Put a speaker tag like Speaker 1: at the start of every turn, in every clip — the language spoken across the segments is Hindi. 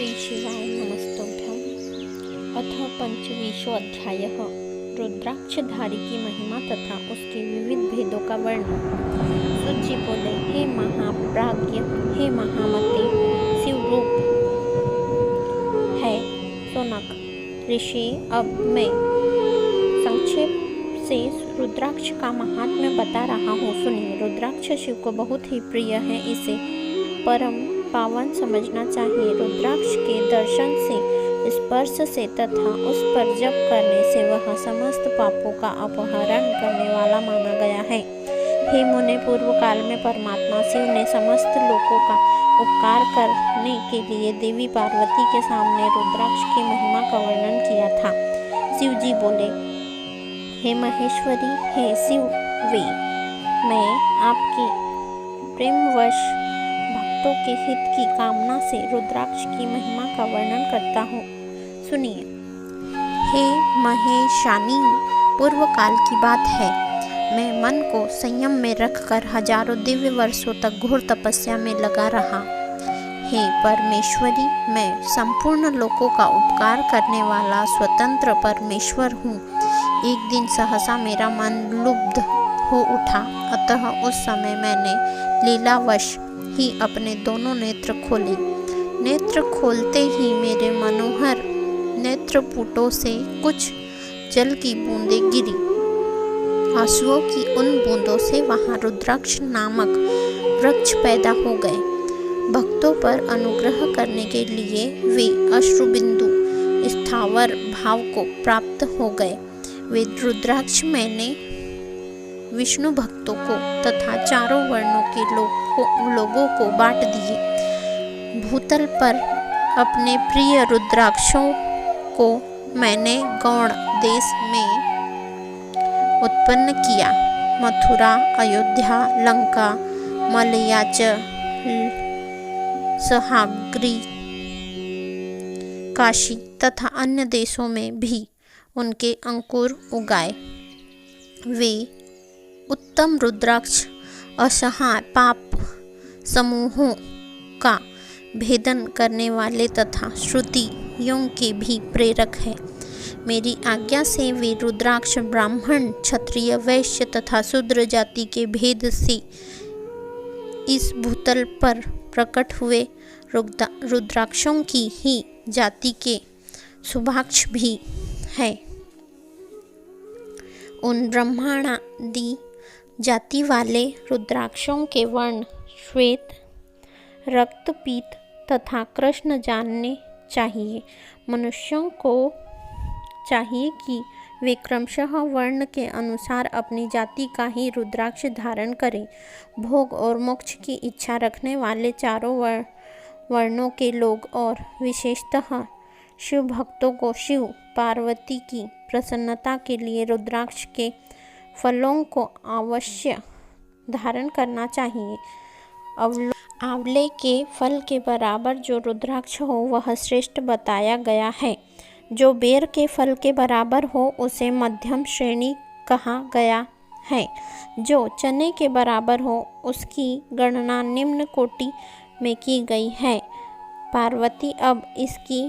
Speaker 1: श्री शिवाय नमस्तुभ्यं। अथ पंचविंशोऽध्यायः। रुद्राक्षधारी की महिमा तथा उसके विविध भेदों का वर्णन। सूत जी बोले, हे महाप्राज्ञ, हे महामते, शिवरूप है सोनक ऋषि। अब मैं संक्षेप से रुद्राक्ष का महात्म्य बता रहा हूँ, सुनिए। रुद्राक्ष शिव को बहुत ही प्रिय है, इसे परम पावन समझना चाहिए। रुद्राक्ष के दर्शन से, स्पर्श से तथा उस पर जप करने से वह समस्त पापों का अपहरण करने वाला माना गया है। हे मुने, पूर्व काल में परमात्मा शिव ने समस्त लोगों का उपकार करने के लिए देवी पार्वती के सामने रुद्राक्ष की महिमा का वर्णन किया था। शिव जी बोले, हे महेश्वरी, हे शिव वे, मैं आपकी प्रेमवश भक्तों के हित की कामना से रुद्राक्ष की महिमा का वर्णन करता हूँ, सुनिए। हे महेशानी, पूर्व काल की बात है। मैं मन को संयम में रखकर हजारों दिव्य वर्षों तक घोर तपस्या में लगा रहा। हे परमेश्वरी, मैं संपूर्ण लोकों का उपकार करने वाला स्वतंत्र परमेश्वर हूँ। एक दिन सहसा मेरा मन लुब्ध हो उठा, अतः उस समय मैंने लीलावश ही अपने दोनों नेत्र खोले। नेत्र खोलते ही मेरे मनोहर नेत्रपुटों से कुछ जल की बूंदें गिरी। आंसुओं की उन बूंदों से वहां रुद्राक्ष नामक वृक्ष पैदा हो गए। भक्तों पर अनुग्रह करने के लिए वे अश्रुबिंदु स्थावर भाव को प्राप्त हो गए। वे रुद्राक्ष मैंने विष्णु भक्तों को तथा चारों वर्णों के लोगों को बांट दिए। भूतल पर अपने प्रिय रुद्राक्षों को मैंने गौड़ देश में उत्पन्न किया। मथुरा, अयोध्या, लंका, मलयाच, सहाग्री, काशी तथा अन्य देशों में भी उनके अंकुर उगाए। वे उत्तम रुद्राक्ष असहाय पाप समूहों का भेदन करने वाले तथा श्रुतियों के भी प्रेरक है। मेरी आज्ञा से वे रुद्राक्ष ब्राह्मण, क्षत्रिय, वैश्य तथा शूद्र जाति के भेद से इस भूतल पर प्रकट हुए। रुद्राक्षों की ही जाति के शुभाक्ष भी है। उन ब्रह्माणादि जाति वाले रुद्राक्षों के वर्ण श्वेत, रक्त, पीत तथा कृष्ण जानने चाहिए। मनुष्यों को चाहिए कि वे क्रमशः वर्ण के अनुसार अपनी जाति का ही रुद्राक्ष धारण करें। भोग और मोक्ष की इच्छा रखने वाले चारों वर्णों के लोग और विशेषतः शिव भक्तों को शिव पार्वती की प्रसन्नता के लिए रुद्राक्ष के फलों को अवश्य धारण करना चाहिए। आंवले के फल के बराबर जो रुद्राक्ष हो वह श्रेष्ठ बताया गया है। जो बेर के फल के बराबर हो उसे मध्यम श्रेणी कहा गया है। जो चने के बराबर हो उसकी गणना निम्न कोटि में की गई है। पार्वती अब इसकी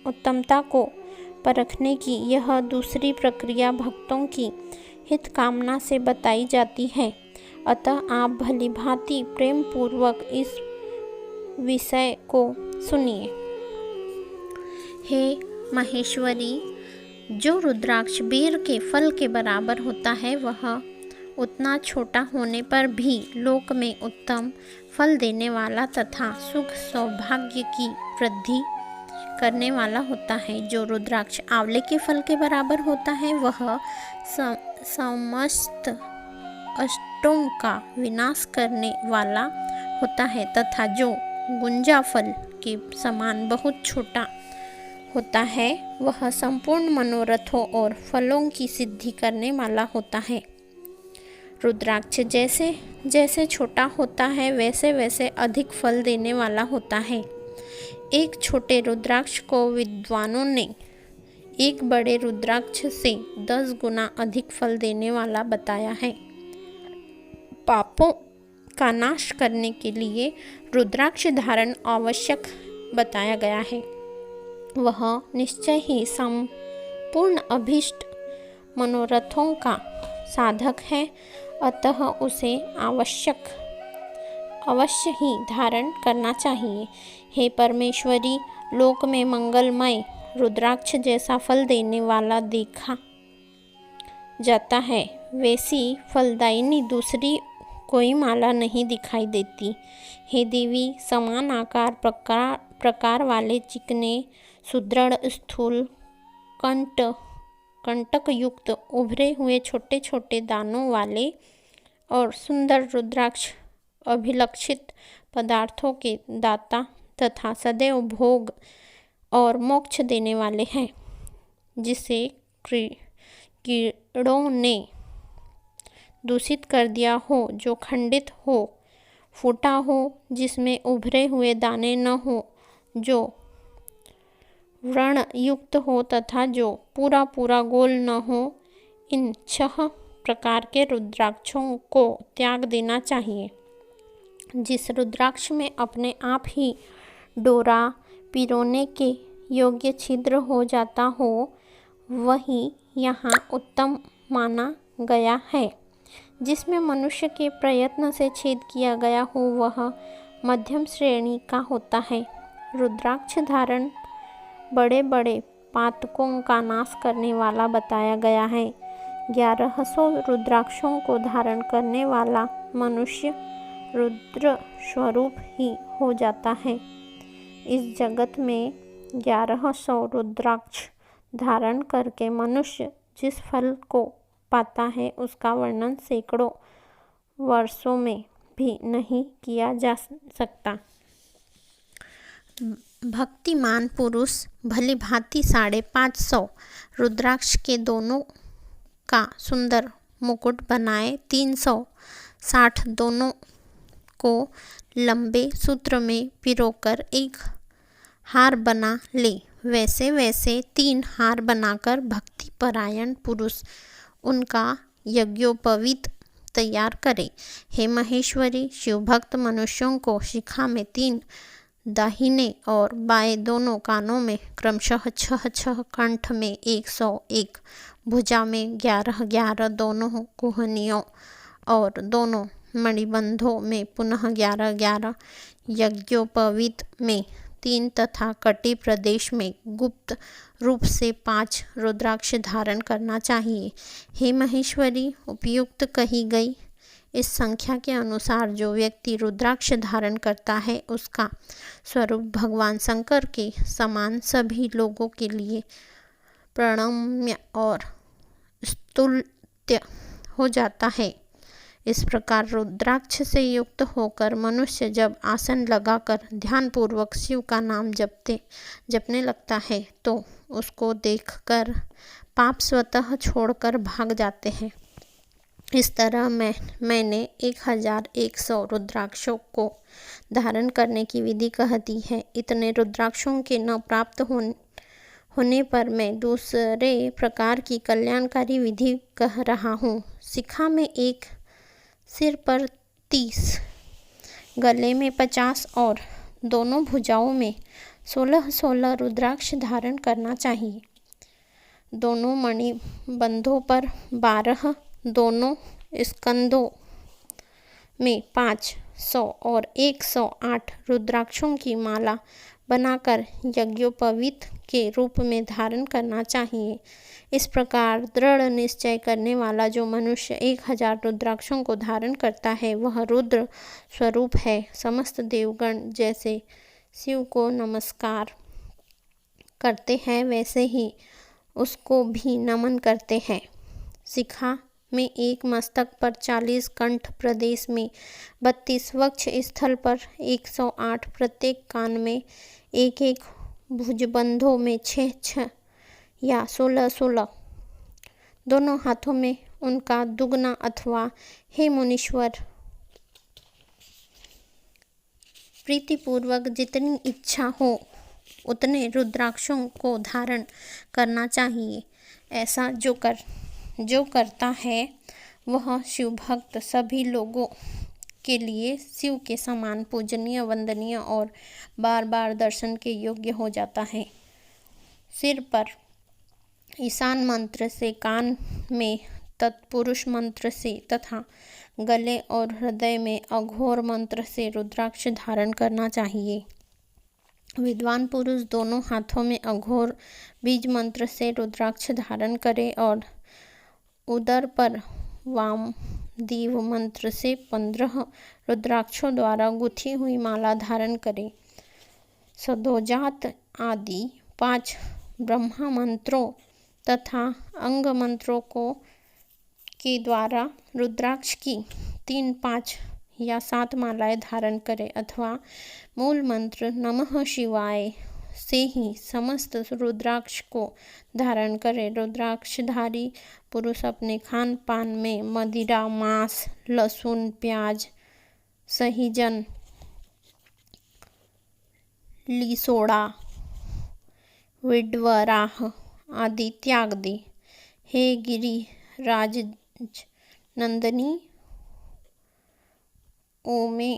Speaker 1: उत्तमता को परखने की यह दूसरी प्रक्रिया भक्तों की हित कामना से बताई जाती है। अतः आप भली भांति प्रेम पूर्वक इस विषय को सुनिए। हे महेश्वरी, जो रुद्राक्ष बेर के फल के बराबर होता है वह उतना छोटा होने पर भी लोक में उत्तम फल देने वाला तथा सुख सौभाग्य की वृद्धि करने वाला होता है। जो रुद्राक्ष आंवले के फल के बराबर होता है वह समस्त अष्टों का विनाश करने वाला होता है तथा जो गुंजा फल के समान बहुत छोटा होता है वह संपूर्ण मनोरथों और फलों की सिद्धि करने वाला होता है। रुद्राक्ष जैसे जैसे छोटा होता है वैसे वैसे अधिक फल देने वाला होता है। एक छोटे रुद्राक्ष को विद्वानों ने एक बड़े रुद्राक्ष से 10 गुना अधिक फल देने वाला बताया है। पापों का नाश करने के लिए रुद्राक्ष धारण आवश्यक बताया गया है। वह निश्चय ही संपूर्ण अभीष्ट मनोरथों का साधक है, अतः उसे अवश्य ही धारण करना चाहिए। हे परमेश्वरी, लोक में मंगलमय रुद्राक्ष जैसा फल देने वाला देखा जाता है, वैसी फलदायिनी दूसरी कोई माला नहीं दिखाई देती। हे देवी, समान आकार प्रकार वाले चिकने, सुदृढ़, स्थूल, कंटक युक्त, उभरे हुए छोटे छोटे दानों वाले और सुंदर रुद्राक्ष अभिलक्षित पदार्थों के दाता तथा सदैव भोग और मोक्ष देने वाले हैं। जिसे कीड़ों ने दूषित कर दिया हो, जो खंडित हो, फूटा हो, जिसमें उभरे हुए दाने न हो, जो व्रण युक्त हो तथा जो पूरा गोल न हो, इन 6 प्रकार के रुद्राक्षों को त्याग देना चाहिए। जिस रुद्राक्ष में अपने आप ही डोरा पिरोने के योग्य छिद्र हो जाता हो, वही यहाँ उत्तम माना गया है। जिसमें मनुष्य के प्रयत्न से छेद किया गया हो, वह मध्यम श्रेणी का होता है। रुद्राक्ष धारण बड़े बड़े पातकों का नाश करने वाला बताया गया है। 1100 रुद्राक्षों को धारण करने वाला मनुष्य रुद्र स्वरूप ही हो जाता है। इस जगत में 1100 रुद्राक्ष धारण करके मनुष्य जिस फल को पाता है, उसका वर्णन सैकड़ों वर्षों में भी नहीं किया जा सकता। भक्तिमान पुरुष भली भांति 550 रुद्राक्ष के दोनों का सुंदर मुकुट बनाए 360 दोनों को लंबे सूत्र में पिरोकर एक हार बना ले। वैसे 3 हार बनाकर भक्ति परायण पुरुष उनका यज्ञोपवीत तैयार करे। हे महेश्वरी, शिवभक्त मनुष्यों को शिखा में 3, दाहिने और बाएं दोनों कानों में क्रमशः 6, कंठ में 101, भुजा में 11, दोनों कुहनियों और दोनों मणिबंधों में पुनः 11, यज्ञोपवीत में 3 तथा कटी प्रदेश में गुप्त रूप से 5 रुद्राक्ष धारण करना चाहिए। हे महेश्वरी, उपयुक्त कही गई इस संख्या के अनुसार जो व्यक्ति रुद्राक्ष धारण करता है, उसका स्वरूप भगवान शंकर के समान सभी लोगों के लिए प्रणम्य और स्तुत्य हो जाता है। इस प्रकार रुद्राक्ष से युक्त होकर मनुष्य जब आसन लगाकर ध्यानपूर्वक शिव का नाम जपने लगता है, तो उसको देखकर पाप स्वतः छोड़कर भाग जाते हैं। इस तरह मैंने 1100 रुद्राक्षों को धारण करने की विधि कह दी है। इतने रुद्राक्षों के न प्राप्त होने पर मैं दूसरे प्रकार की कल्याणकारी विधि कह रहा हूँ। शिखा में 1, सिर पर 30, गले में 50 और दोनों भुजाओं में 16 रुद्राक्ष धारण करना चाहिए। दोनों मणिबंधों पर 12, दोनों स्कंदों में 500 और 108 रुद्राक्षों की माला बनाकर यज्ञोपवीत के रूप में धारण करना चाहिए। इस प्रकार दृढ़ निश्चय करने वाला जो मनुष्य 1000 रुद्राक्षों को धारण करता है, वह रुद्र स्वरूप है। समस्त देवगण जैसे शिव को नमस्कार करते हैं, वैसे ही उसको भी नमन करते हैं। शिखा में 1 मस्तक पर 40, कंठ प्रदेश में 32, वक्ष स्थल पर 108, प्रत्येक कान में 1, भुजबंधों में 6 या 16, दोनों हाथों में उनका दुगना अथवा हे मुनीश्वर, प्रीतिपूर्वक जितनी इच्छा हो उतने रुद्राक्षों को धारण करना चाहिए। ऐसा जो करता है वह शिवभक्त सभी लोगों के लिए शिव के समान पूजनीय, वंदनीय और बार बार दर्शन के योग्य हो जाता है। सिर पर ईशान मंत्र से, कान में तत्पुरुष मंत्र से तथा गले और हृदय में अघोर मंत्र से रुद्राक्ष धारण करना चाहिए। विद्वान पुरुष दोनों हाथों में अघोर बीज मंत्र से रुद्राक्ष धारण करे और उदर पर वामदेव मंत्र से 15 रुद्राक्षों द्वारा गुथी हुई माला धारण करे। सदोजात आदि 5 ब्रह्मा मंत्रों तथा अंग मंत्रों के द्वारा रुद्राक्ष की 3, 5 या 7 मालाएं धारण करे अथवा मूल मंत्र नमः शिवाय से ही समस्त रुद्राक्ष को धारण करे। रुद्राक्षधारी पुरुष अपने खान पान में मदिरा, मांस, लहसुन, प्याज, सहीजन, लिसोड़ा, विडवराह आदि त्याग दे। हे गिरिराज नंदनी, ओमे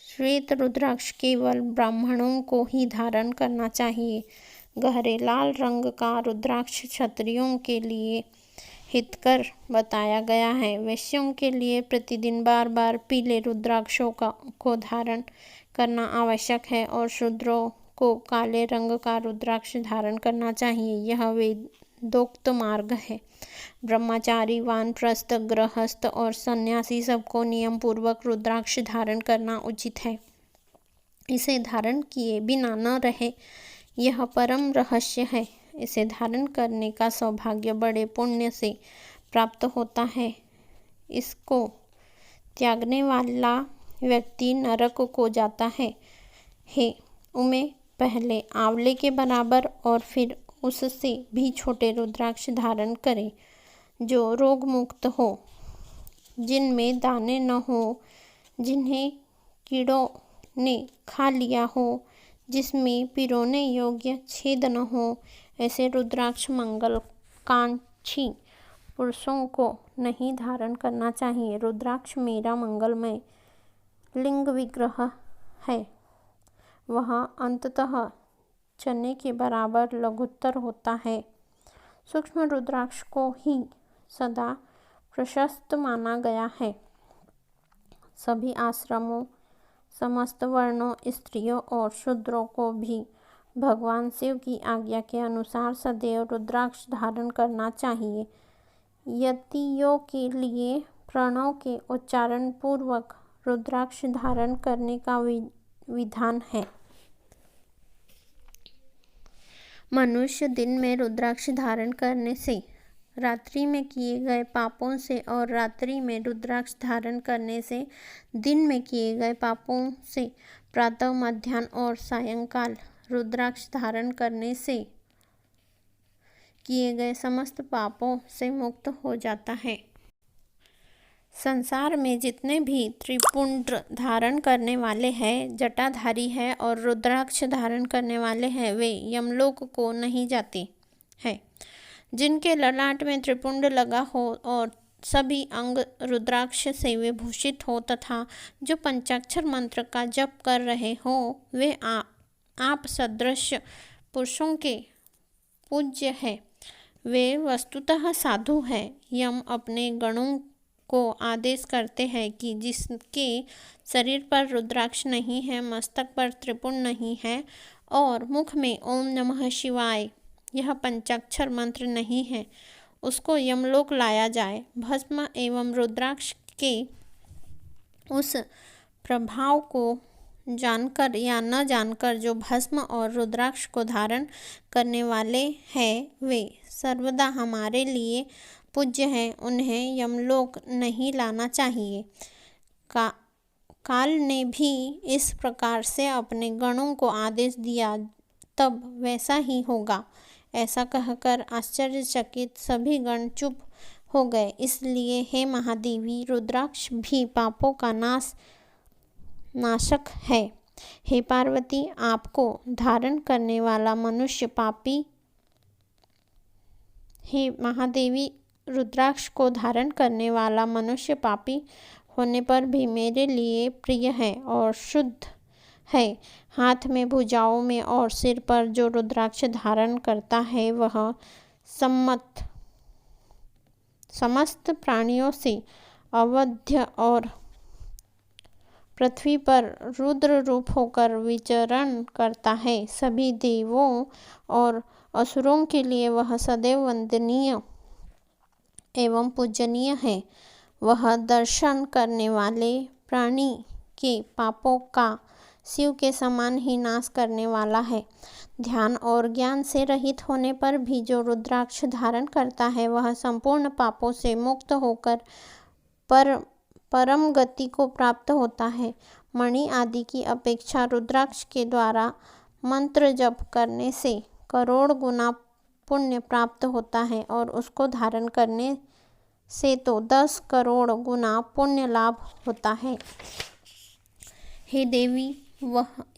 Speaker 1: श्वेत रुद्राक्ष केवल ब्राह्मणों को ही धारण करना चाहिए। गहरे लाल रंग का रुद्राक्ष क्षत्रियों के लिए हितकर बताया गया है। वैश्यों के लिए प्रतिदिन बार बार पीले रुद्राक्षों को धारण करना आवश्यक है और शूद्रों को काले रंग का रुद्राक्ष धारण करना चाहिए। यह वेदोक्त मार्ग है। ब्रह्मचारी, वानप्रस्थ, गृहस्थ और सन्यासी सबको नियम पूर्वक रुद्राक्ष धारण करना उचित है। इसे धारण किए बिना न रहे, यह परम रहस्य है। इसे धारण करने का सौभाग्य बड़े पुण्य से प्राप्त होता है। इसको त्यागने वाला व्यक्ति नरक को जाता है। हे उमे, पहले आंवले के बराबर और फिर उससे भी छोटे रुद्राक्ष धारण करे, जो रोग मुक्त हो, जिनमें दाने न हो, जिन्हें कीड़ों ने खा लिया हो, जिसमें पिरोने योग्य छेद न हो। ऐसे रुद्राक्ष मंगलकांक्षी पुरुषों को नहीं धारण करना चाहिए। रुद्राक्ष मेरा मंगलमय लिंग विग्रह है। वह अंततः चने के बराबर लघुत्तर होता है। सूक्ष्म रुद्राक्ष को ही सदा प्रशस्त माना गया है। सभी आश्रमों, समस्त वर्णों, स्त्रियों और शूद्रों को भी भगवान शिव की आज्ञा के अनुसार सदैव रुद्राक्ष धारण करना चाहिए। यतियों के लिए प्रणव के उच्चारण पूर्वक रुद्राक्ष धारण करने का विधान है। मनुष्य दिन में रुद्राक्ष धारण करने से रात्रि में किए गए पापों से और रात्रि में रुद्राक्ष धारण करने से दिन में किए गए पापों से, प्रातः, मध्याह्न और सायंकाल रुद्राक्ष धारण करने से किए गए समस्त पापों से मुक्त हो जाता है। संसार में जितने भी त्रिपुंड धारण करने वाले हैं, जटाधारी है और रुद्राक्ष धारण करने वाले हैं, वे यमलोक को नहीं जाते हैं। जिनके ललाट में त्रिपुंड लगा हो और सभी अंग रुद्राक्ष से विभूषित हो तथा जो पंचाक्षर मंत्र का जप कर रहे हो, वे आप सदृश पुरुषों के पूज्य है। वे वस्तुतः साधु है। यम अपने गणों को आदेश करते हैं कि जिसके शरीर पर रुद्राक्ष नहीं है, मस्तक पर त्रिपुंड नहीं है और मुख में ओम नमः शिवाय यह पंचाक्षर मंत्र नहीं है, उसको यमलोक लाया जाए। भस्म एवं रुद्राक्ष के उस प्रभाव को जानकर या न जानकर जो भस्म और रुद्राक्ष को धारण करने वाले हैं, वे सर्वदा हमारे लिए पूज्य हैं। उन्हें यमलोक नहीं लाना चाहिए। काल ने भी इस प्रकार से अपने गणों को आदेश दिया, तब वैसा ही होगा। ऐसा कहकर आश्चर्यचकित सभी गण चुप हो गए। इसलिए हे महादेवी, रुद्राक्ष भी पापों का नाशक है। हे पार्वती, आपको धारण करने वाला मनुष्य पापी, हे महादेवी, रुद्राक्ष को धारण करने वाला मनुष्य पापी होने पर भी मेरे लिए प्रिय है और शुद्ध है। हाथ में, भुजाओं में और सिर पर जो रुद्राक्ष धारण करता है वह समस्त प्राणियों से अवध्य और पृथ्वी पर रुद्र रूप होकर विचरण करता है। सभी देवों और असुरों के लिए वह सदैव वंदनीय एवं पूजनीय है। वह दर्शन करने वाले प्राणी के पापों का शिव के समान ही नाश करने वाला है। ध्यान और ज्ञान से रहित होने पर भी जो रुद्राक्ष धारण करता है वह संपूर्ण पापों से मुक्त होकर परम गति को प्राप्त होता है। मणि आदि की अपेक्षा रुद्राक्ष के द्वारा मंत्र जप करने से करोड़ गुना पुण्य प्राप्त होता है और उसको धारण करने से तो 10 करोड़ गुना पुण्य लाभ होता है। हे देवी,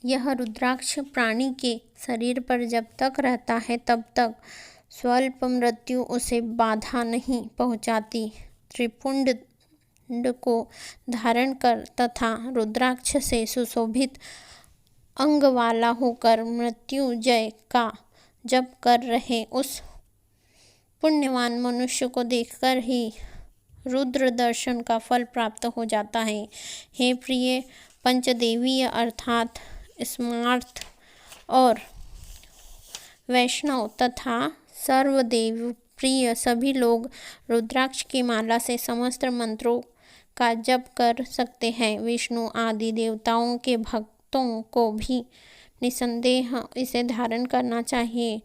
Speaker 1: यह रुद्राक्ष प्राणी के शरीर पर जब तक रहता है तब तक स्वल्प मृत्यु उसे बाधा नहीं पहुंचाती। त्रिपुंड को धारण कर तथा रुद्राक्ष से सुशोभित अंग वाला होकर मृत्युंजय का जप कर रहे उस पुण्यवान मनुष्य को देखकर ही रुद्र दर्शन का फल प्राप्त हो जाता है। हे प्रिय, पंचदेवीय अर्थात स्मार्त और वैष्णव तथा सर्वदेव प्रिय सभी लोग रुद्राक्ष की माला से समस्त मंत्रों का जप कर सकते हैं। विष्णु आदि देवताओं के भक्तों को भी निसंदेह इसे धारण करना चाहिए।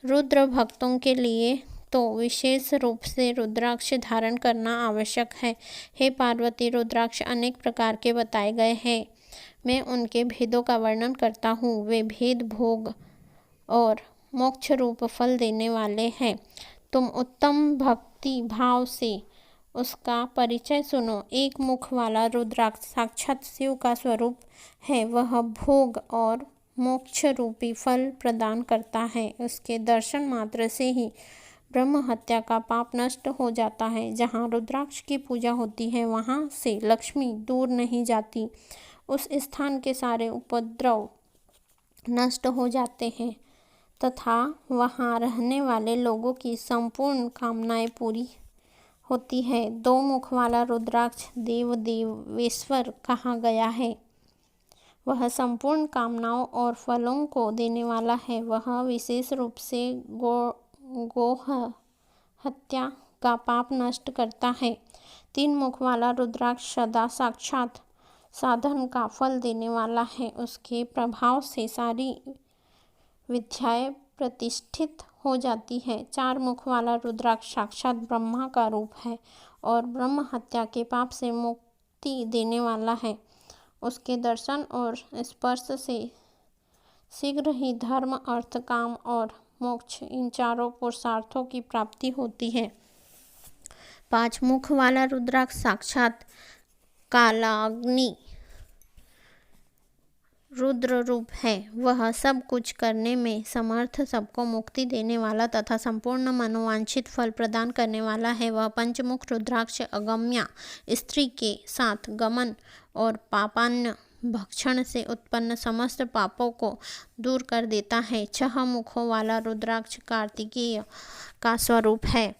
Speaker 1: रुद्र भक्तों के लिए तो विशेष रूप से रुद्राक्ष धारण करना आवश्यक है। हे पार्वती, रुद्राक्ष अनेक प्रकार के बताए गए हैं। मैं उनके भेदों का वर्णन करता हूँ। वे भेद भोग और मोक्ष रूप फल देने वाले हैं। तुम उत्तम भक्ति भाव से उसका परिचय सुनो। एक मुख वाला रुद्राक्ष साक्षात शिव का स्वरूप है। वह भोग और मोक्ष रूपी फल प्रदान करता है। उसके दर्शन मात्र से ही ब्रह्म हत्या का पाप नष्ट हो जाता है। जहाँ रुद्राक्ष की पूजा होती है वहाँ से लक्ष्मी दूर नहीं जाती। उस स्थान के सारे उपद्रव नष्ट हो जाते हैं तथा वहाँ रहने वाले लोगों की संपूर्ण कामनाएं पूरी होती है। 2 मुख वाला रुद्राक्ष देव देवेश्वर कहा गया है। वह संपूर्ण कामनाओं और फलों को देने वाला है। वह विशेष रूप से गो हत्या का पाप नष्ट करता है। 3 मुख वाला रुद्राक्ष सदा साक्षात साधन का फल देने वाला है। उसके प्रभाव से सारी विद्याएं प्रतिष्ठित हो जाती है। 4 मुख वाला रुद्राक्ष साक्षात ब्रह्मा का रूप है और ब्रह्म हत्या के पाप से मुक्ति देने वाला है। उसके दर्शन और स्पर्श से शीघ्र ही धर्म, अर्थ, काम और मोक्ष इन चारों पुरुषार्थों की प्राप्ति होती है। 5 मुख वाला रुद्राक्ष साक्षात कालाग्नि रुद्र रूप है। वह सब कुछ करने में समर्थ, सबको मुक्ति देने वाला तथा संपूर्ण मनोवांछित फल प्रदान करने वाला है। वह पंचमुख रुद्राक्ष अगम्या स्त्री के साथ गमन और पापान्न भक्षण से उत्पन्न समस्त पापों को दूर कर देता है। 6 मुखों वाला रुद्राक्ष कार्तिकेय का स्वरूप है।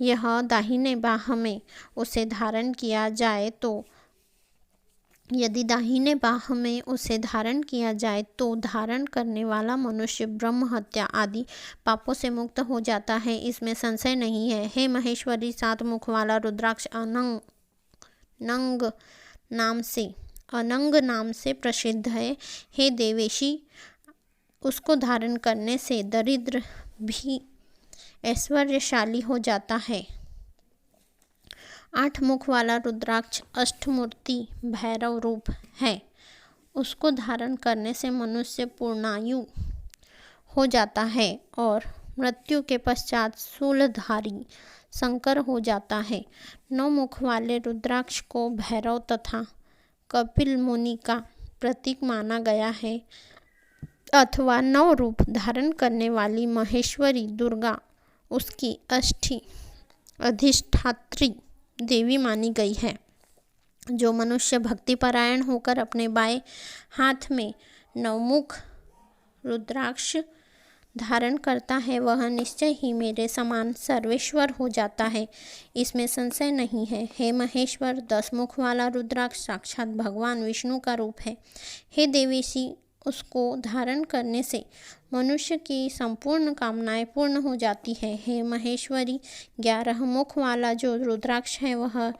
Speaker 1: यह दाहिने बाह में उसे धारण किया जाए तो यदि दाहिने बाह में उसे धारण किया जाए तो धारण करने वाला मनुष्य ब्रह्म हत्या आदि पापों से मुक्त हो जाता है। इसमें संशय नहीं है। हे महेश्वरी, 7 मुख वाला रुद्राक्ष अनंग नाम से प्रसिद्ध है। हे देवेशी, उसको धारण करने से दरिद्र भी ऐश्वर्यशाली हो जाता है। 8 मुख वाला रुद्राक्ष अष्टमूर्ति भैरव रूप है। उसको धारण करने से मनुष्य पूर्णायु हो जाता है और मृत्यु के पश्चात शूलधारी शंकर हो जाता है। 9 मुख वाले रुद्राक्ष को भैरव तथा कपिल मुनि का प्रतीक माना गया है अथवा 9 रूप धारण करने वाली महेश्वरी दुर्गा उसकी अष्टी अधिष्ठात्री देवी मानी गई है। जो मनुष्य भक्तिपरायण होकर अपने बाएं हाथ में नवमुख रुद्राक्ष धारण करता है वह निश्चय ही मेरे समान सर्वेश्वर हो जाता है, इसमें संशय नहीं है। हे महेश्वर, 10 मुख वाला रुद्राक्ष साक्षात भगवान विष्णु का रूप है। हे देवेशी, उसको धारण करने से मनुष्य की संपूर्ण कामनाएं पूर्ण हो जाती है। हे महेश्वरी, 11 मुख वाला जो रुद्राक्ष है वह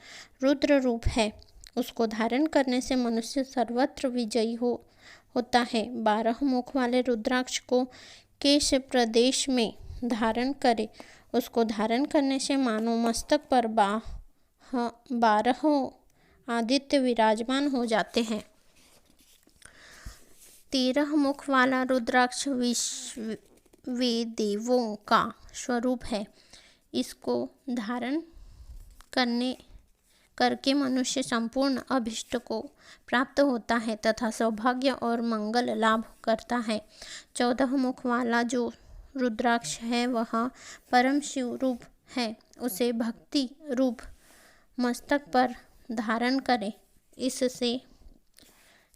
Speaker 1: रुद्र रूप है। उसको धारण करने से मनुष्य सर्वत्र विजयी होता है। 12 मुख वाले रुद्राक्ष को केश प्रदेश में धारण करे। उसको धारण करने से मानो मस्तक पर 12 आदित्य विराजमान हो जाते हैं। 13 मुख वाला रुद्राक्ष वे देवों का स्वरूप है। इसको धारण करके मनुष्य संपूर्ण अभिष्ट को प्राप्त होता है तथा सौभाग्य और मंगल लाभ करता है। 14 मुख वाला जो रुद्राक्ष है वह परम शिव रूप है। उसे भक्ति रूप मस्तक पर धारण करे।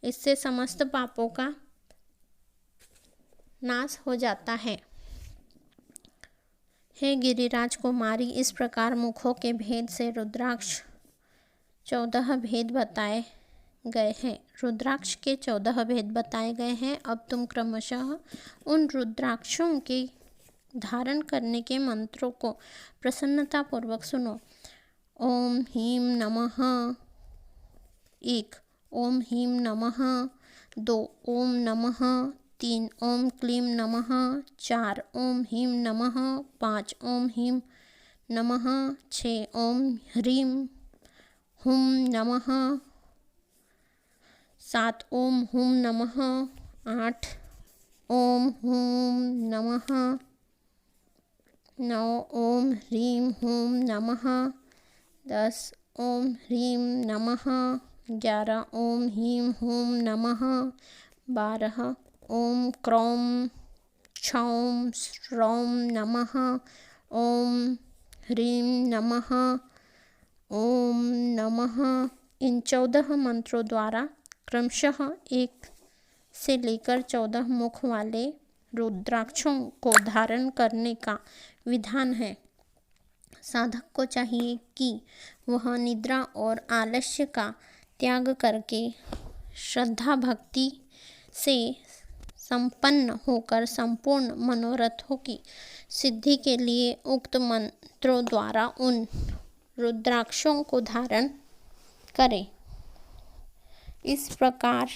Speaker 1: इससे समस्त पापों का नाश हो जाता है। हे गिरिराज कुमारी, इस प्रकार मुखों के भेद से रुद्राक्ष 14 भेद बताए गए हैं। रुद्राक्ष के 14 भेद बताए गए हैं। अब तुम क्रमशः उन रुद्राक्षों के धारण करने के मंत्रों को प्रसन्नता पूर्वक सुनो। ओम ह्रीं नमः 1, ओम ह्रीं नमः 2, ओम नमः 3, ओम क्लीं नमः 4, ओम ह्रीं नमः 5, ओम ह्रीं नमः 6, ओम ह्रीं हुं नमः 7, ओम हुं नमः 8, ओम हुं नमः 9, ओम ह्रीं हुं नमः 10, ओम ह्रीं नमः 11, ओम ह्रीं हुं नमः 12, ओम क्रौं क्षौं श्रौं नमः, ओम ह्रीं नमः, ओम नमः। इन 14 मंत्रों द्वारा क्रमशः 1 से लेकर 14 मुख वाले रुद्राक्षों को धारण करने का विधान है। साधक को चाहिए कि वह निद्रा और आलस्य का त्याग करके श्रद्धा भक्ति से संपन्न होकर संपूर्ण मनोरथों की सिद्धि के लिए उक्त मंत्रों द्वारा उन रुद्राक्षों को धारण करें। इस प्रकार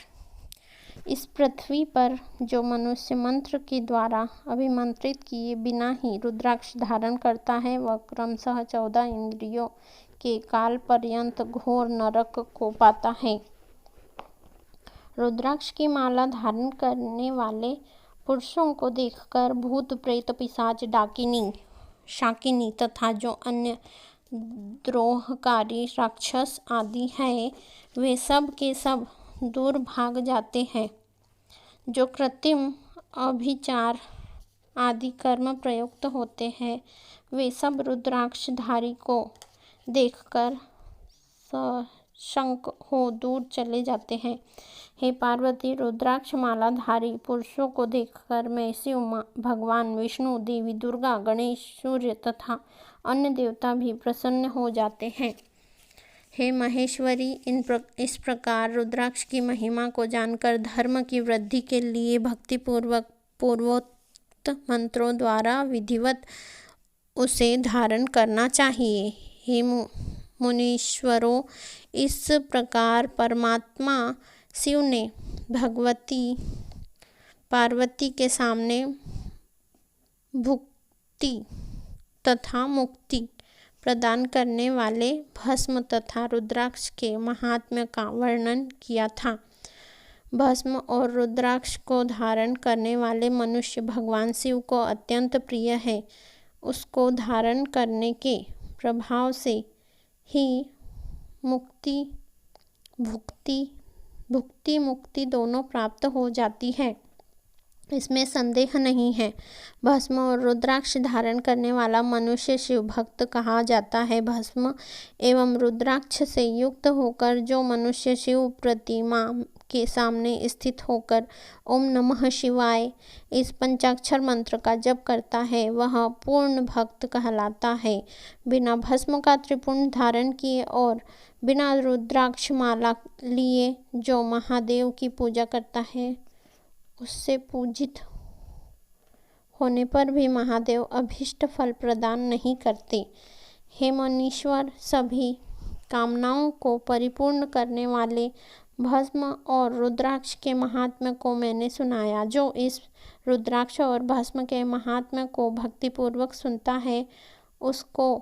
Speaker 1: इस पृथ्वी पर जो मनुष्य मंत्र के द्वारा अभिमंत्रित किए बिना ही रुद्राक्ष धारण करता है वह क्रमशः 14 इंद्रियों के काल पर्यंत घोर नरक को पाता है। रुद्राक्ष की माला धारण करने वाले पुरुषों को देखकर भूत प्रेत पिशाच डाकिनी शाकिनी तथा जो अन्य द्रोहकारी राक्षस आदि हैं वे सब के सब दूर भाग जाते हैं। जो कृत्रिम अभिचार आदि कर्म प्रयुक्त होते हैं वे सब रुद्राक्षधारी को देखकर सशंक हो दूर चले जाते हैं। हे पार्वती, रुद्राक्ष मालाधारी पुरुषों को देखकर मैं शिव, भगवान विष्णु, देवी दुर्गा, गणेश, सूर्य तथा अन्य देवता भी प्रसन्न हो जाते हैं। हे महेश्वरी, इस प्रकार रुद्राक्ष की महिमा को जानकर धर्म की वृद्धि के लिए भक्तिपूर्वक पूर्वोक्त मंत्रों द्वारा विधिवत उसे धारण करना चाहिए। हे मुनीश्वरों, इस प्रकार परमात्मा शिव ने भगवती पार्वती के सामने भुक्ति तथा मुक्ति प्रदान करने वाले भस्म तथा रुद्राक्ष के महात्म्य का वर्णन किया था। भस्म और रुद्राक्ष को धारण करने वाले मनुष्य भगवान शिव को अत्यंत प्रिय है। उसको धारण करने के प्रभाव से ही भुक्ति मुक्ति दोनों प्राप्त हो जाती है। इसमें संदेह नहीं है। भस्म और रुद्राक्ष धारण करने वाला मनुष्य शिव भक्त कहा जाता है। भस्म एवं रुद्राक्ष से युक्त होकर जो मनुष्य शिव प्रतिमा के सामने स्थित होकर ओम नमः शिवाय इस पंचाक्षर मंत्र का जप करता है वह पूर्ण भक्त कहलाता है। बिना भस्म का त्रिपुंड धारण किए और बिना रुद्राक्ष माला लिए जो महादेव की पूजा करता है उससे पूजित होने पर भी महादेव अभीष्ट फल प्रदान नहीं करते। हे मुनीश्वर, सभी कामनाओं को परिपूर्ण करने वाले भस्म और रुद्राक्ष के महात्म्य को मैंने सुनाया। जो इस रुद्राक्ष और भस्म के महात्म्य को भक्तिपूर्वक सुनता है उसकी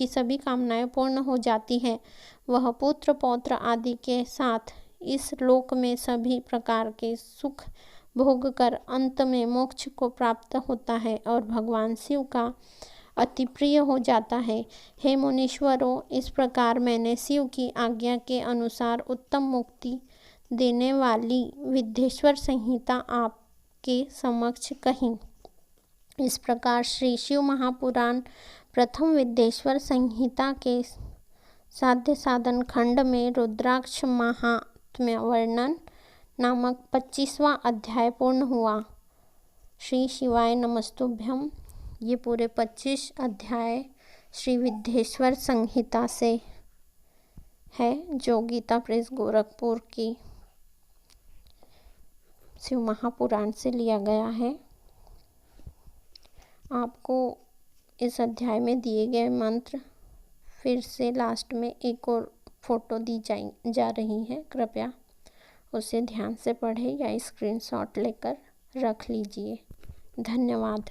Speaker 1: सभी कामनाएं पूर्ण हो जाती हैं। वह पुत्र पौत्र आदि के साथ इस लोक में सभी प्रकार के सुख भोग कर अंत में मोक्ष को प्राप्त होता है और भगवान शिव का अति प्रिय हो जाता है। हे मुनीश्वरों, इस प्रकार मैंने शिव की आज्ञा के अनुसार उत्तम मुक्ति देने वाली विद्येश्वर संहिता आपके समक्ष कही। इस प्रकार श्री शिव महापुराण प्रथम विद्येश्वर संहिता के साध्य साधन खंड में रुद्राक्ष महात्म्य वर्णन नामक 25वां अध्याय पूर्ण हुआ। श्री शिवाय नमस्तुभ्यम। ये पूरे 25 अध्याय श्री विद्येश्वर संहिता से है जो गीता प्रेस गोरखपुर की शिव महापुराण से लिया गया है। आपको इस अध्याय में दिए गए मंत्र फिर से लास्ट में एक और फोटो दी जा रही है। कृपया उसे ध्यान से पढ़ें या स्क्रीनशॉट लेकर रख लीजिए। धन्यवाद।